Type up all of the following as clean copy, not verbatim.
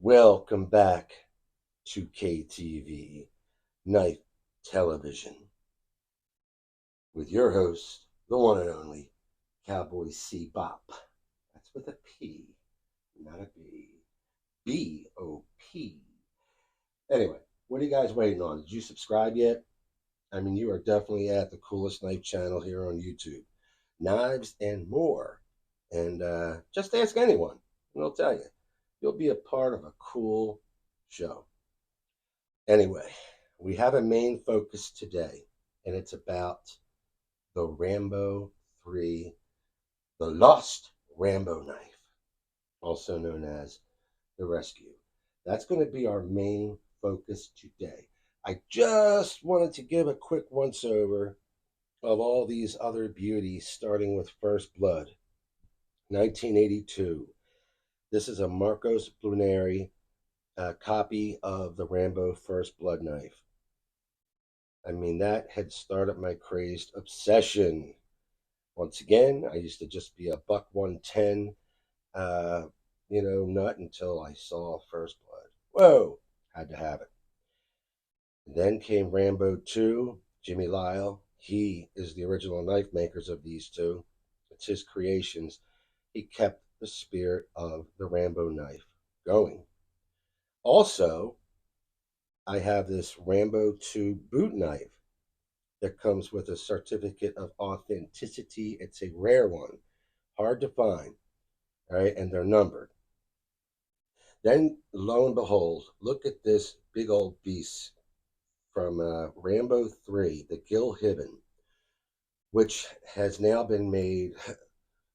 Welcome back to KTV Night Television with your host, the one and only Cowboy C Bop. That's with a P, not a B. B-O-P. Anyway, what are you guys waiting on? Did you subscribe yet? I mean, you are definitely at the coolest knife channel here on YouTube. Knives and more. And just ask anyone, and they'll tell you. You'll be a part of a cool show. Anyway, we have a main focus today, and it's about the Rambo 3, the Lost Rambo knife, also known as the Rescue. That's going to be our main focus today. I just wanted to give a quick once over of all these other beauties, starting with First Blood, 1982. This is a Marcos Bruneri copy of the Rambo First Blood knife. I mean, that had started my crazed obsession. Once again, I used to just be a buck 110, uh, nut until I saw First Blood. Whoa, had to have it. And then came Rambo 2, Jimmy Lyle. He is the original knife makers of these two. It's his creations. He kept the spirit of the Rambo knife going. Also, I have this Rambo 2 boot knife that comes with a certificate of authenticity. It's a rare one, hard to find, all right, and they're numbered. Then, lo and behold, look at this big old beast from Rambo 3, the Gil Hibben, which has now been made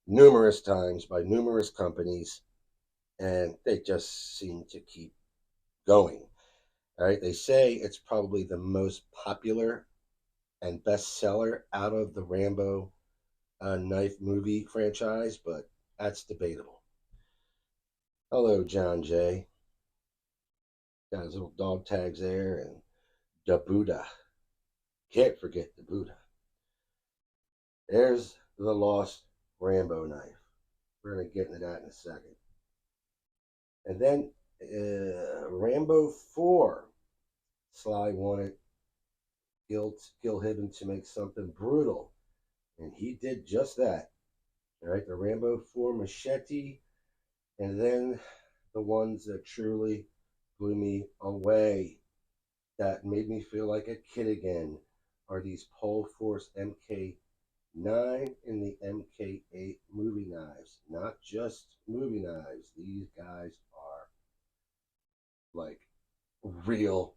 numerous times by numerous companies, and they just seem to keep going. All right, they say it's probably the most popular and bestseller out of the Rambo knife movie franchise, but that's debatable. Hello, John Jay. Got his little dog tags there, and the Buddha. Can't forget the Buddha. There's the Lost Rambo knife. We're going to get into that in a second. And then Rambo 4. Sly wanted Gil Hibben to make something brutal, and he did just that. All right, the Rambo 4 machete, and then the ones that truly blew me away, that made me feel like a kid again, are these Pole Force MK9 and the MK8 movie knives. Not just movie knives. These guys are like real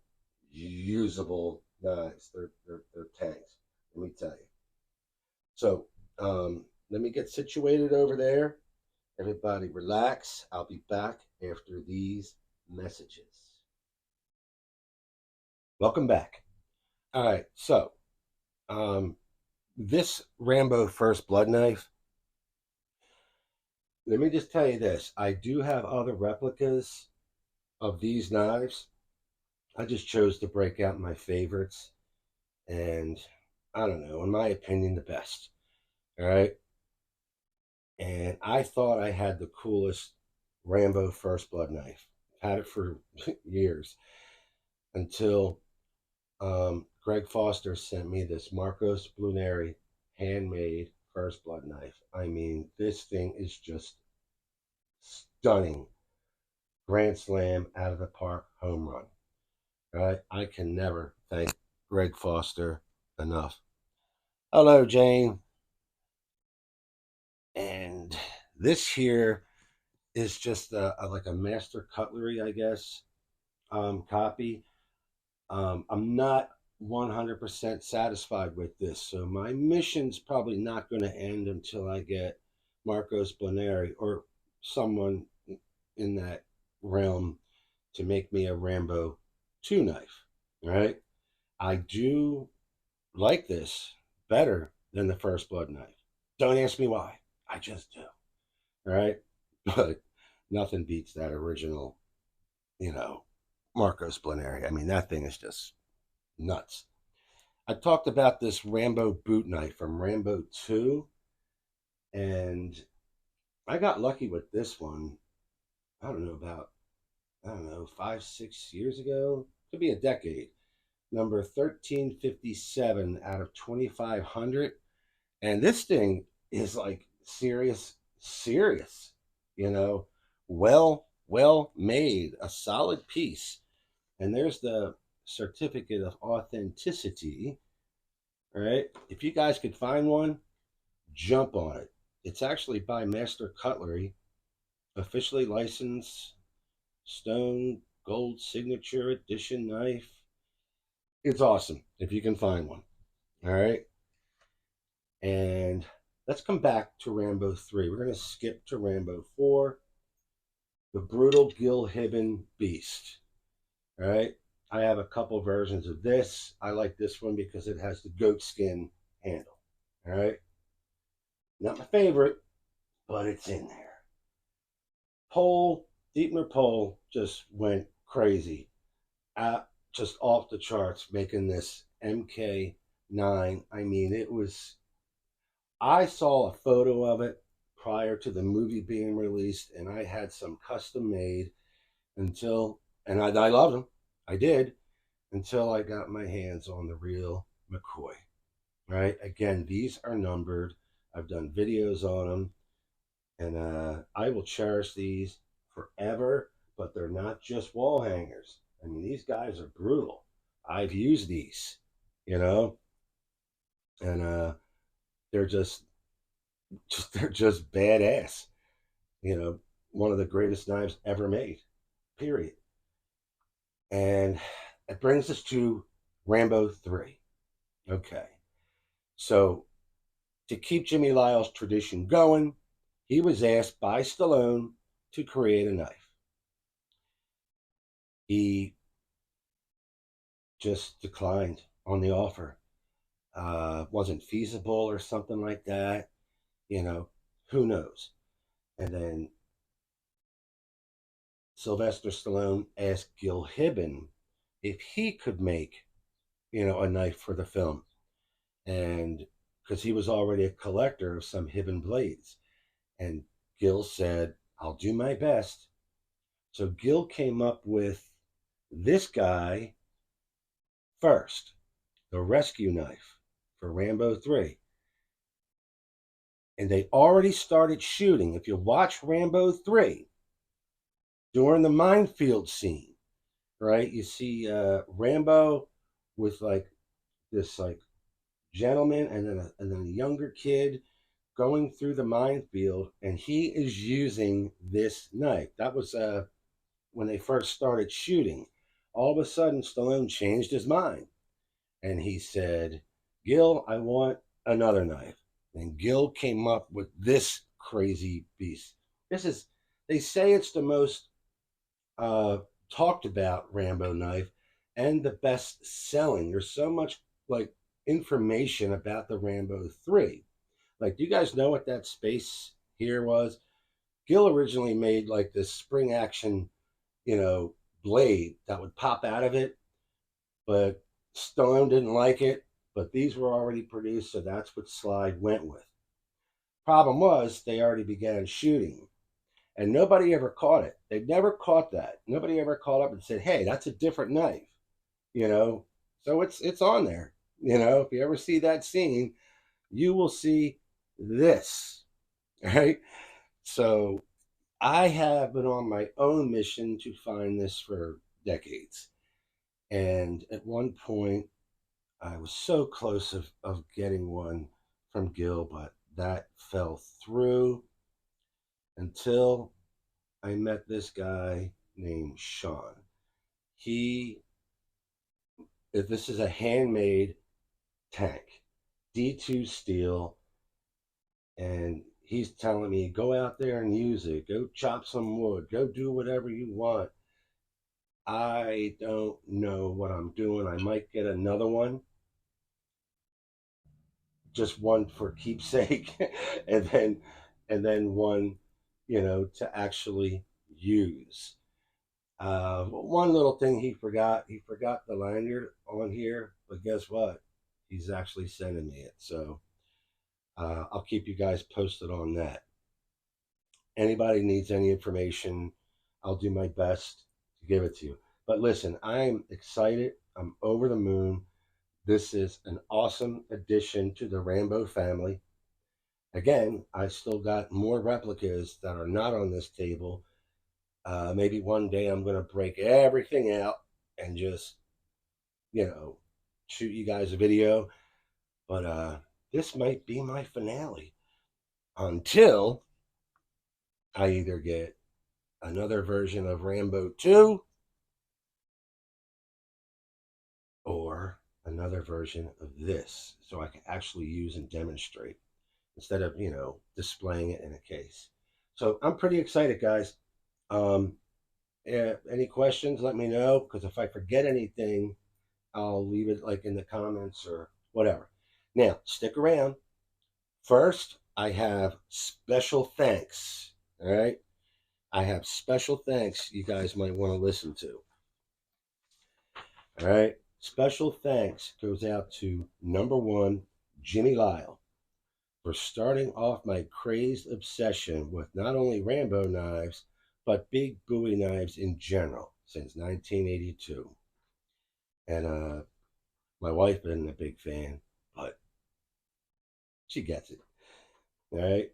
usable knives. They're tanks. Let me tell you. So let me get situated over there. Everybody relax. I'll be back after these messages. Welcome back. All right, so this Rambo First Blood knife, let me just tell you this. I do have other replicas of these knives. I just chose to break out my favorites, and I don't know, in my opinion, the best. All right. And I thought I had the coolest Rambo First Blood knife. Had it for years until Greg Foster sent me this Marcos Bruneri handmade First Blood knife. I mean, this thing is just stunning. Grand slam out of the park home run. Right? I can never thank Greg Foster enough. Hello, Jane. And this here is just like a master cutlery, I guess, copy. I'm not 100% satisfied with this, so my mission's probably not going to end until I get Marcos Bruneri or someone in that realm to make me a Rambo 2 knife. All right, I do like this better than the First Blood knife. Don't ask me why. I just do. All right, but nothing beats that original, you know, Marcos Bruneri. I mean, that thing is just nuts. I talked about this Rambo boot knife from Rambo 2, and I got lucky with this one. I don't know, about I don't know, 5, 6 years ago. Could be a decade. Number 1357 out of 2,500. And this thing is like serious, serious, you know, well made, a solid piece. And there's the certificate of authenticity, right? If you guys could find one, jump on it. It's actually by Master Cutlery, officially licensed stone gold signature edition knife. It's awesome if you can find one. All right. And let's come back to Rambo 3. We're going to skip to Rambo 4, the brutal Gil Hibben Beast. All right. I have a couple versions of this. I like this one because it has the goat skin handle. All right. Not my favorite, but it's in there. Pole, Dietmar Pole just went crazy. Just off the charts making this MK9. I mean, it was. I saw a photo of it prior to the movie being released, and I had some custom made and I loved them. I did until I got my hands on the real McCoy. Right? Again, these are numbered. I've done videos on them, and I will cherish these forever. But they're not just wall hangers. I mean, these guys are brutal. I've used these, you know, and they're they're just badass. You know, one of the greatest knives ever made. Period. And it brings us to Rambo 3. Okay. So to keep Jimmy Lyle's tradition going, he was asked by Stallone to create a knife. He just declined on the offer. Wasn't feasible or something like that. You know, who knows? And then Sylvester Stallone asked Gil Hibben if he could make, a knife for the film. And because he was already a collector of some Hibben blades. And Gil said, I'll do my best. So Gil came up with this guy first, the rescue knife for Rambo 3. And they already started shooting. If you watch Rambo 3, during the minefield scene, right, you see Rambo with like this like gentleman and then a younger kid going through the minefield, and he is using this knife. That was when they first started shooting. All of a sudden, Stallone changed his mind, and he said, "Gil, I want another knife." And Gil came up with this crazy beast. This is, they say it's the most uh, talked about Rambo knife and the best selling. There's so much like information about the Rambo 3. Like, do you guys know what that space here was? Gil originally made like this spring action, you know, blade that would pop out of it, but Stallone didn't like it. But these were already produced, so that's what Slide went with. Problem was, they already began shooting, and nobody ever caught it. They never caught that. Nobody ever caught up and said, "Hey, that's a different knife," you know. So it's on there. You know, if you ever see that scene, you will see this, right? So I have been on my own mission to find this for decades. And at one point, I was so close of getting one from Gil, but that fell through until I met this guy named Sean. He, if this is a handmade tank, D2 steel, and he's telling me, go out there and use it, go chop some wood, go do whatever you want. I don't know what I'm doing. I might get another one, just one for keepsake, and then one, to actually use. One little thing he forgot the lanyard on here, but guess what? He's actually sending me it. So I'll keep you guys posted on that. Anybody needs any information, I'll do my best to give it to you. But listen, I'm excited. I'm over the moon. This is an awesome addition to the Rambo family. Again, I still got more replicas that are not on this table. Maybe one day I'm going to break everything out and just, you know, shoot you guys a video. But this might be my finale until I either get another version of Rambo 2 or another version of this so I can actually use and demonstrate instead of, displaying it in a case. So I'm pretty excited, guys. Um, any questions, let me know, because if I forget anything, I'll leave it like in the comments or whatever. Now, stick around. First, I have special thanks. All right. I have special thanks you guys might want to listen to. All right. Special thanks goes out to number one, Jimmy Lyle, for starting off my crazed obsession with not only Rambo knives, but big Bowie knives in general since 1982. And my wife isn't a big fan, but she gets it. All right.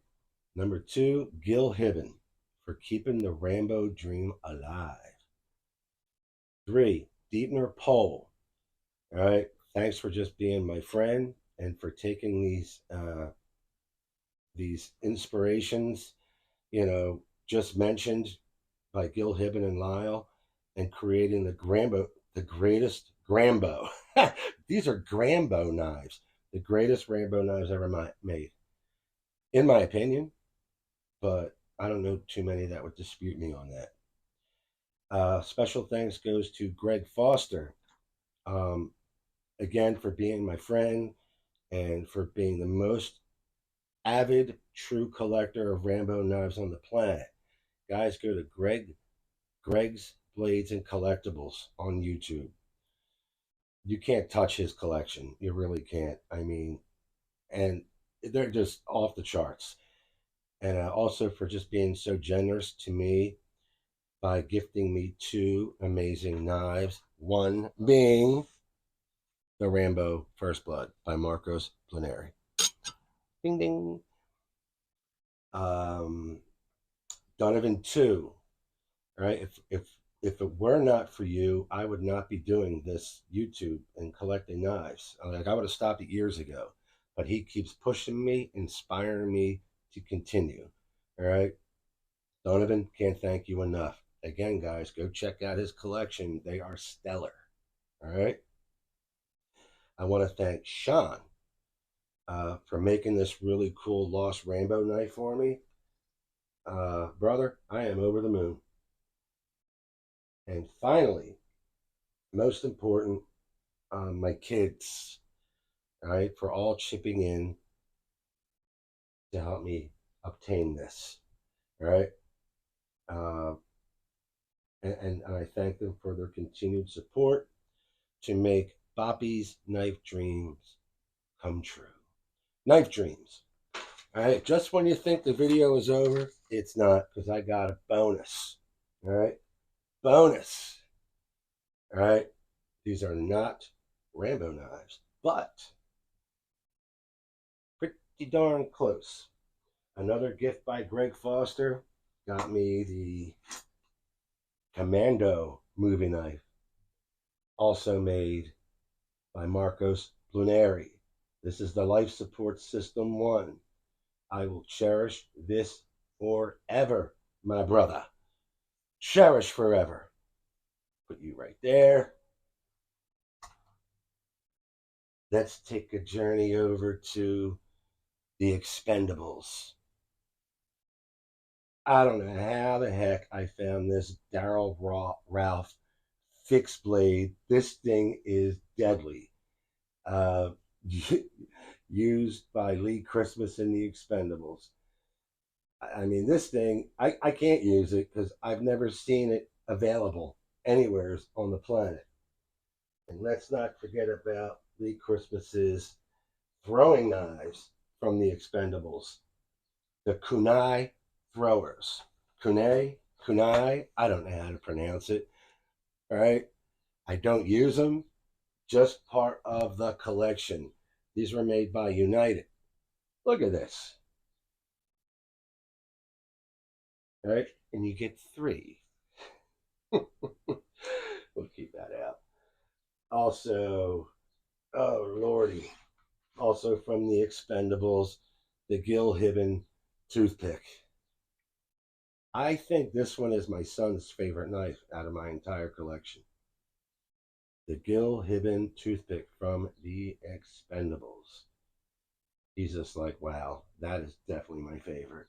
Number two, Gil Hibben, for keeping the Rambo dream alive. Three, Dietmar Pohl. All right. Thanks for just being my friend and for taking these inspirations, just mentioned by Gil Hibben and Lyle, and creating the greatest Grambo. These are Grambo knives, the greatest Rambo knives ever made, in my opinion. But I don't know too many that would dispute me on that. Special thanks goes to Greg Foster, um, again for being my friend and for being the most avid true collector of Rambo knives on the planet. Guys, go to Greg's Blades and Collectibles on YouTube. You can't touch his collection. You really can't. I mean, and they're just off the charts. And also for just being so generous to me by gifting me two amazing knives. One being the Rambo First Blood by Marcos Planeri. Ding ding. Um, Donovan 2. All right. If it were not for you, I would not be doing this YouTube and collecting knives. Like I would have stopped it years ago. But he keeps pushing me, inspiring me to continue. All right. Donovan, can't thank you enough. Again, guys, go check out his collection. They are stellar. All right. I want to thank Sean for making this really cool Lost Rambo knife for me. Brother, I am over the moon. And finally, most important, my kids, all right, for all chipping in to help me obtain this. All right. Uh, and I thank them for their continued support to make Boppy's knife dreams come true. Knife dreams. All right. Just when you think the video is over, it's not, because I got a bonus. All right. Bonus. All right. These are not Rambo knives, but pretty darn close. Another gift by Greg Foster got me the Commando movie knife, also made by Marcos Planeri. This is the Life Support System 1. I will cherish this forever, my brother. Cherish forever. Put you right there. Let's take a journey over to the Expendables. I don't know how the heck I found this Daryl Ralph fixed blade. This thing is deadly. Uh, used by Lee Christmas in the Expendables. I mean, this thing, I can't use it because I've never seen it available anywhere on the planet. And let's not forget about Lee Christmas's throwing knives from the Expendables, the kunai throwers. Kunai, I don't know how to pronounce it. All right. I don't use them, just part of the collection. These were made by United. Look at this. All right. And you get three. We'll keep that out. Also, oh, Lordy. Also from the Expendables, the Gil Hibben toothpick. I think this one is my son's favorite knife out of my entire collection. The Gil Hibben toothpick from the Expendables. He's just like, wow, that is definitely my favorite.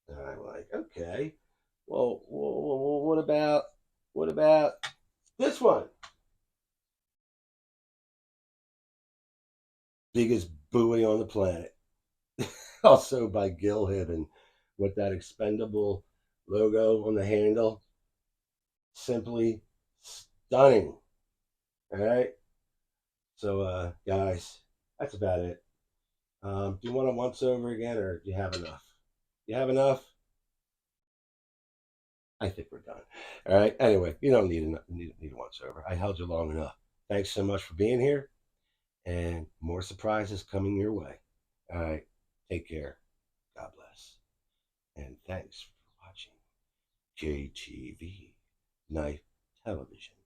And I'm like, okay, well, what about this one? Biggest buoy on the planet. Also by Gil Hibben with that expendable logo on the handle. Simply stunning. All right. So, guys, that's about it. Do you want to once over again, or do you have enough? You have enough? I think we're done. All right. Anyway, you don't need a once over. I held you long enough. Thanks so much for being here, and more surprises coming your way. All right. Take care. God bless, and thanks for watching JTV Night Television.